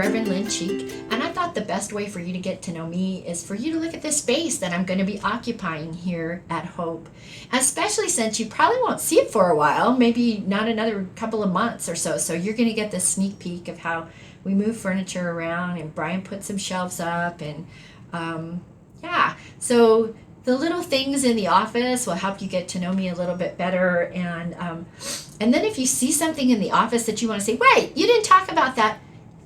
Reverend Lynn Cheek, and I thought the best way for you to get to know me is for you to look at the space that I'm going to be occupying here at Hope, especially since you probably won't see it for a while, maybe not another couple of months or so. So you're going to get this sneak peek of how we move furniture around, and Brian put some shelves up, and so the little things in the office will help you get to know me a little bit better. And then if you see something in the office that you want to say, wait, you didn't talk about that,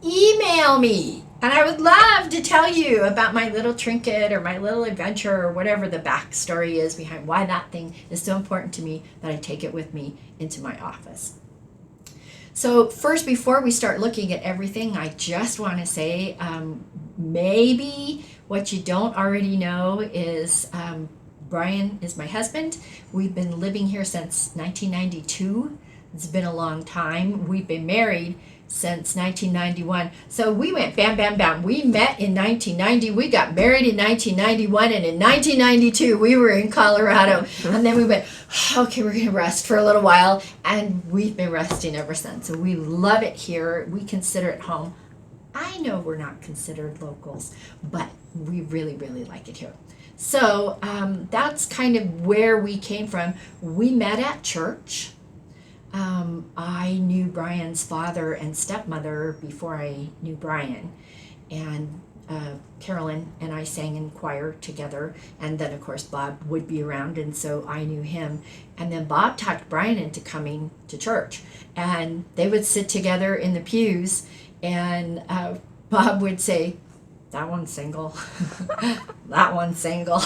email me. And I would love to tell you about my little trinket or my little adventure or whatever the backstory is behind why that thing is so important to me that I take it with me into my office. So first, before we start looking at everything, I just want to say maybe what you don't already know is Brian is my husband. We've been living here since 1992. It's been a long time. We've been married since 1991. So we went bam, bam, bam. We met in 1990. We got married in 1991. And in 1992, we were in Colorado. And then we went, okay, we're going to rest for a little while. And we've been resting ever since. So we love it here. We consider it home. I know we're not considered locals, but we really, really like it here. So that's kind of where we came from. We met at church. I knew Brian's father and stepmother before I knew Brian. And Carolyn and I sang in choir together. And then, of course, Bob would be around, and so I knew him. And then Bob talked Brian into coming to church. And they would sit together in the pews, and Bob would say, that one's single, that one's single.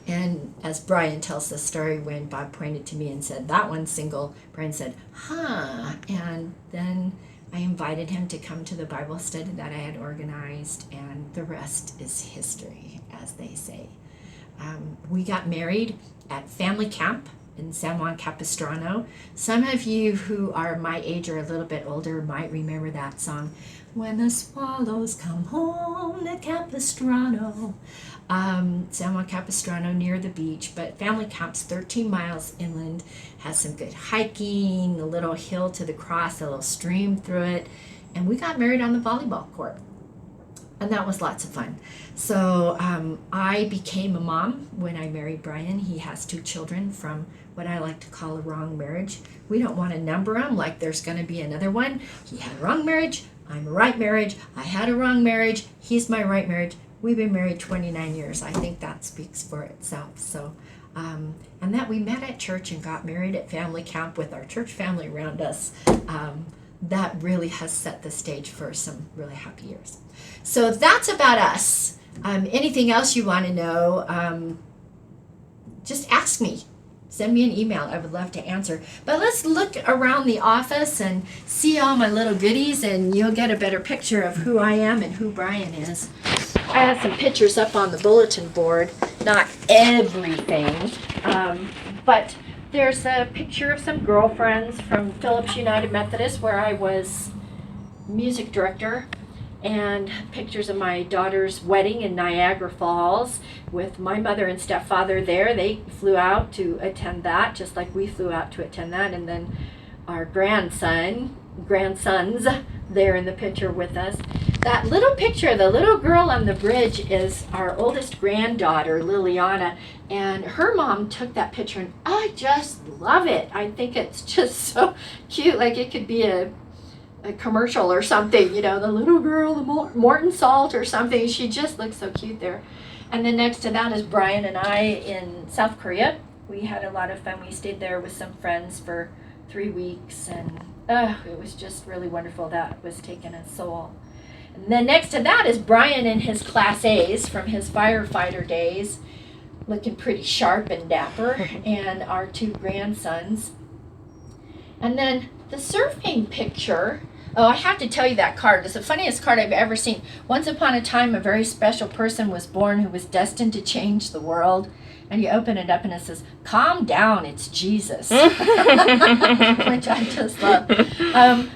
And as Brian tells the story, when Bob pointed to me and said, that one's single, Brian said, huh. And then I invited him to come to the Bible study that I had organized, and the rest is history, as they say. We got married at family camp in San Juan Capistrano. Some of you who are my age or a little bit older might remember that song, When the Swallows Come Home to Capistrano. San Juan Capistrano near the beach, but family camp's 13 miles inland, has some good hiking, a little hill to the cross, a little stream through it, and we got married on the volleyball court. And that was lots of fun. So I became a mom when I married Brian. He has 2 children from what I like to call a wrong marriage. We don't want to number them like there's going to be another one. He had a wrong marriage. I'm a right marriage. I had a wrong marriage. He's my right marriage. We've been married 29 years. I think that speaks for itself. So, and that we met at church and got married at family camp with our church family around us. That really has set the stage for some really happy years. So that's about us. Anything else you want to know, just ask me. Send me an email. I would love to answer. But let's look around the office and see all my little goodies, and you'll get a better picture of who I am and who Brian is. I have some pictures up on the bulletin board. Not everything, but there's a picture of some girlfriends from Phillips United Methodist, where I was music director, and pictures of my daughter's wedding in Niagara Falls with my mother and stepfather there. They flew out to attend that, just like we flew out to attend that. And then our grandsons there in the picture with us. That little picture, the little girl on the bridge, is our oldest granddaughter, Liliana, and her mom took that picture, and I just love it. I think it's just so cute, like it could be a commercial or something, you know, the little girl, the Morton Salt or something. She just looks so cute there. And then next to that is Brian and I in South Korea. We had a lot of fun. We stayed there with some friends for 3 weeks, and it was just really wonderful. That was taken in Seoul. And then next to that is Brian in his Class A's from his firefighter days, looking pretty sharp and dapper, and our 2 grandsons. And then the surfing picture, oh, I have to tell you that card. It's the funniest card I've ever seen. Once upon a time, a very special person was born who was destined to change the world. And you open it up and it says, calm down, it's Jesus. Which I just love.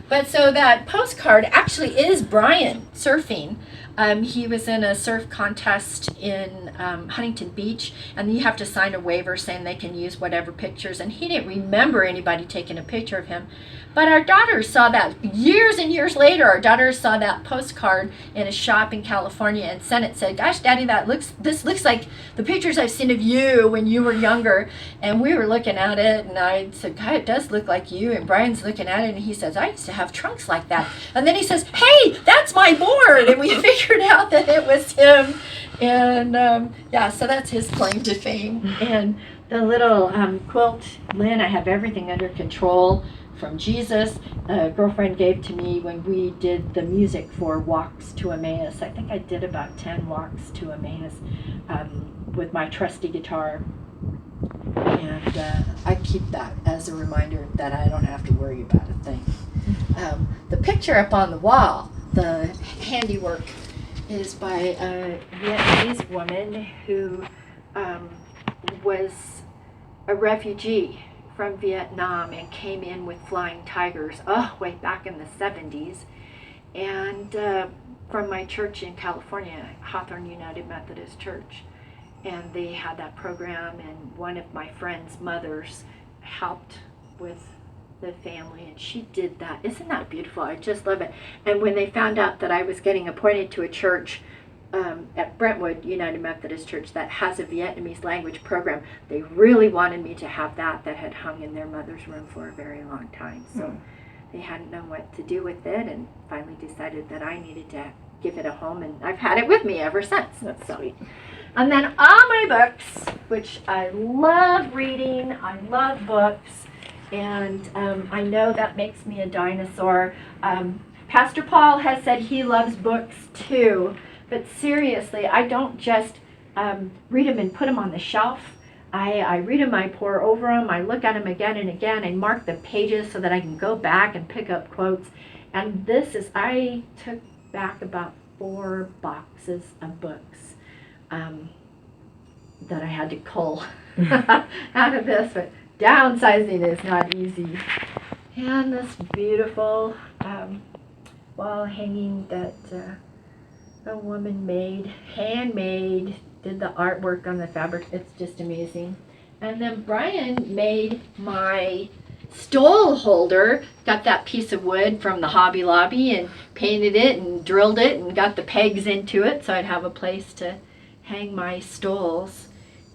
But so that postcard actually is Brian surfing. He was in a surf contest in Huntington Beach, and you have to sign a waiver saying they can use whatever pictures, and he didn't remember anybody taking a picture of him. But our daughter saw that years and years later. Our daughter saw that postcard in a shop in California and sent it. Said, "Gosh, Daddy, this looks like the pictures I've seen of you when you were younger." And we were looking at it, and I said, "God, it does look like you." And Brian's looking at it, and he says, "I used to have trunks like that." And then he says, "Hey, that's my board," and we figured out that it was him. And so that's his claim to fame. And the little quilt, Lynn, I have everything under control. From Jesus, a girlfriend gave to me when we did the music for Walks to Emmaus. I think I did about 10 Walks to Emmaus with my trusty guitar. And I keep that as a reminder that I don't have to worry about a thing. The picture up on the wall, the handiwork, is by a Vietnamese woman who was a refugee from Vietnam and came in with flying tigers way back in the 70s, and from my church in California, Hawthorne United Methodist Church, and they had that program, and one of my friend's mothers helped with the family, and she did that. Isn't that beautiful? I just love it. And when they found out that I was getting appointed to a church at Brentwood United Methodist Church that has a Vietnamese language program, they really wanted me to have that had hung in their mother's room for a very long time. So they hadn't known what to do with it, and finally decided that I needed to give it a home, and I've had it with me ever since. That's sweet. And then all my books, which I love reading, I love books, and I know that makes me a dinosaur. Pastor Paul has said he loves books too. But seriously, I don't just read them and put them on the shelf. I read them, I pore over them, I look at them again and again, I mark the pages so that I can go back and pick up quotes. And I took back about 4 boxes of books that I had to cull out of this. But downsizing is not easy. And this beautiful wall hanging that a woman handmade, did the artwork on the fabric. It's just amazing. And then Brian made my stole holder, got that piece of wood from the Hobby Lobby and painted it and drilled it and got the pegs into it so I'd have a place to hang my stoles.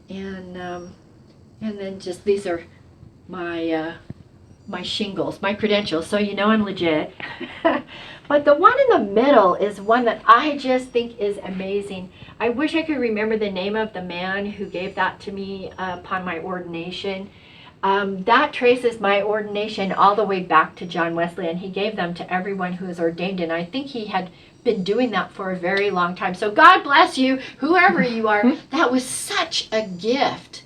And then just these are my my shingles, my credentials, so you know I'm legit. But the one in the middle is one that I just think is amazing. I wish I could remember the name of the man who gave that to me upon my ordination. That traces my ordination all the way back to John Wesley, and he gave them to everyone who was ordained, and I think he had been doing that for a very long time. So God bless you, whoever you are. That was such a gift.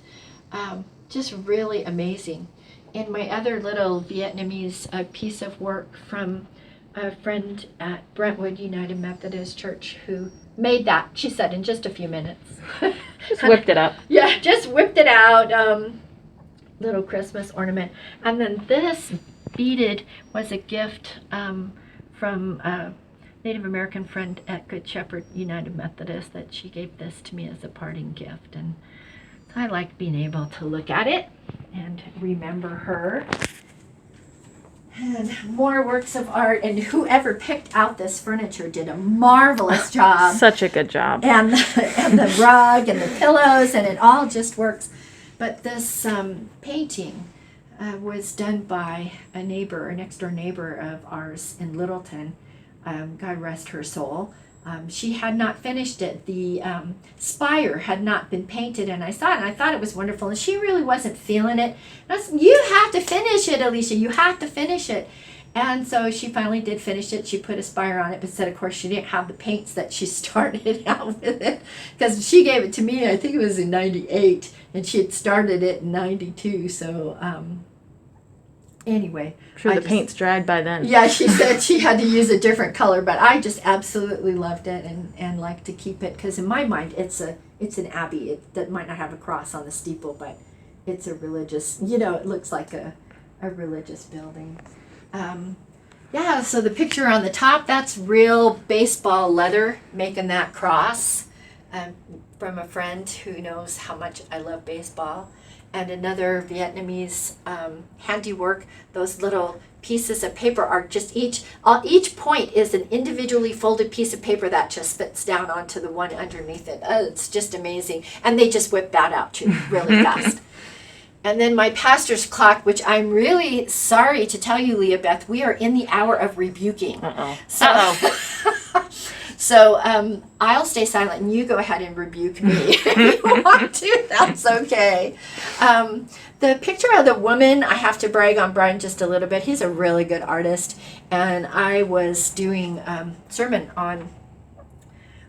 Just really amazing. And my other little Vietnamese piece of work from a friend at Brentwood United Methodist Church who made that, she said, in just a few minutes. Just whipped it up. Yeah, just whipped it out. Little Christmas ornament. And then this beaded was a gift from a Native American friend at Good Shepherd United Methodist, that she gave this to me as a parting gift. And so I like being able to look at it and remember her. And more works of art, and whoever picked out this furniture did a marvelous job. Such a good job. And the rug and the pillows, and it all just works. But this painting was done by a next door neighbor of ours in Littleton. God rest her soul. She had not finished it. The spire had not been painted, and I saw it, and I thought it was wonderful, and she really wasn't feeling it. And I said, "You have to finish it, Alicia. You have to finish it." And so she finally did finish it. She put a spire on it, but said, of course, she didn't have the paints that she started out with it, because she gave it to me, I think it was in 98, and she had started it in 92, so anyway. I'm sure the paint's dried by then. Yeah, she said she had to use a different color, but I just absolutely loved it and like to keep it, because in my mind it's an abbey. That might not have a cross on the steeple, but it's a religious, it looks like a religious building. Yeah, so the picture on the top, that's real baseball leather, making that cross from a friend who knows how much I love baseball. And another Vietnamese handiwork. Those little pieces of paper are just each point is an individually folded piece of paper that just fits down onto the one underneath it. It's just amazing. And they just whip that out too really fast. And then my pastor's clock, which I'm really sorry to tell you, Leah Beth, we are in the hour of rebuking. So I'll stay silent and you go ahead and rebuke me if you want to. That's okay. The picture of the woman, I have to brag on Brian just a little bit. He's a really good artist. And I was doing a sermon on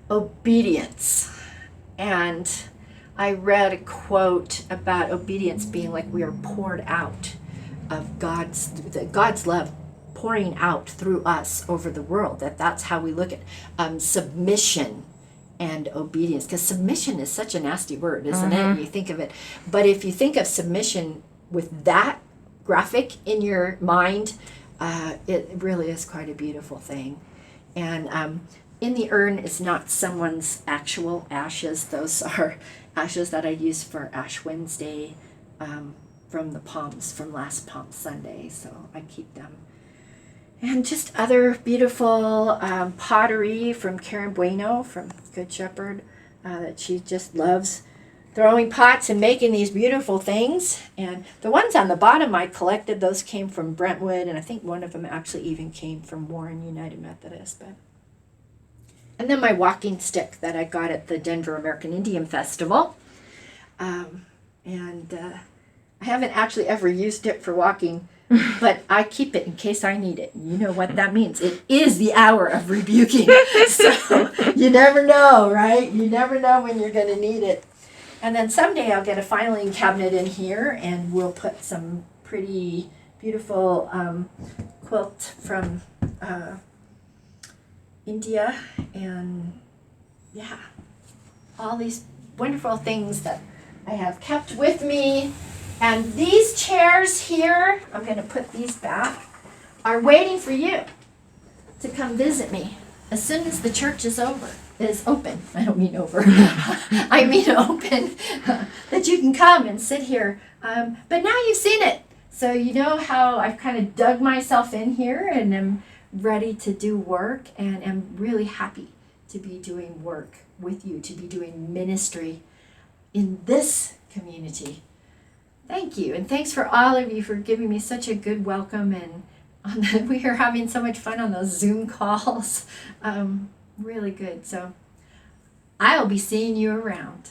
obedience. And I read a quote about obedience being like we are poured out of God's love pouring out through us over the world. That's how we look at submission and obedience. Because submission is such a nasty word, isn't it? You think of it. But if you think of submission with that graphic in your mind, it really is quite a beautiful thing. And in the urn is not someone's actual ashes. Those are ashes that I used for Ash Wednesday from the Palms, from last Palm Sunday. So I keep them. And just other beautiful pottery from Karen Bueno from Good Shepherd that she just loves throwing pots and making these beautiful things. And the ones on the bottom I collected, those came from Brentwood, and I think one of them actually even came from Warren United Methodist. And then my walking stick that I got at the Denver American Indian Festival. I haven't actually ever used it for walking, but I keep it in case I need it. You know what that means. It is the hour of rebuking. So you never know, right? You never know when you're going to need it. And then someday I'll get a filing cabinet in here and we'll put some pretty beautiful quilt from India, and yeah, all these wonderful things that I have kept with me. And these chairs here, I'm going to put these back, are waiting for you to come visit me as soon as the church is open. I don't mean over. I mean open, that you can come and sit here. But now you've seen it, so you know how I've kind of dug myself in here and am ready to do work, and am really happy to be doing work with you, to be doing ministry in this community. Thank you, and thanks for all of you for giving me such a good welcome, and we are having so much fun on those Zoom calls. Really good. So I'll be seeing you around.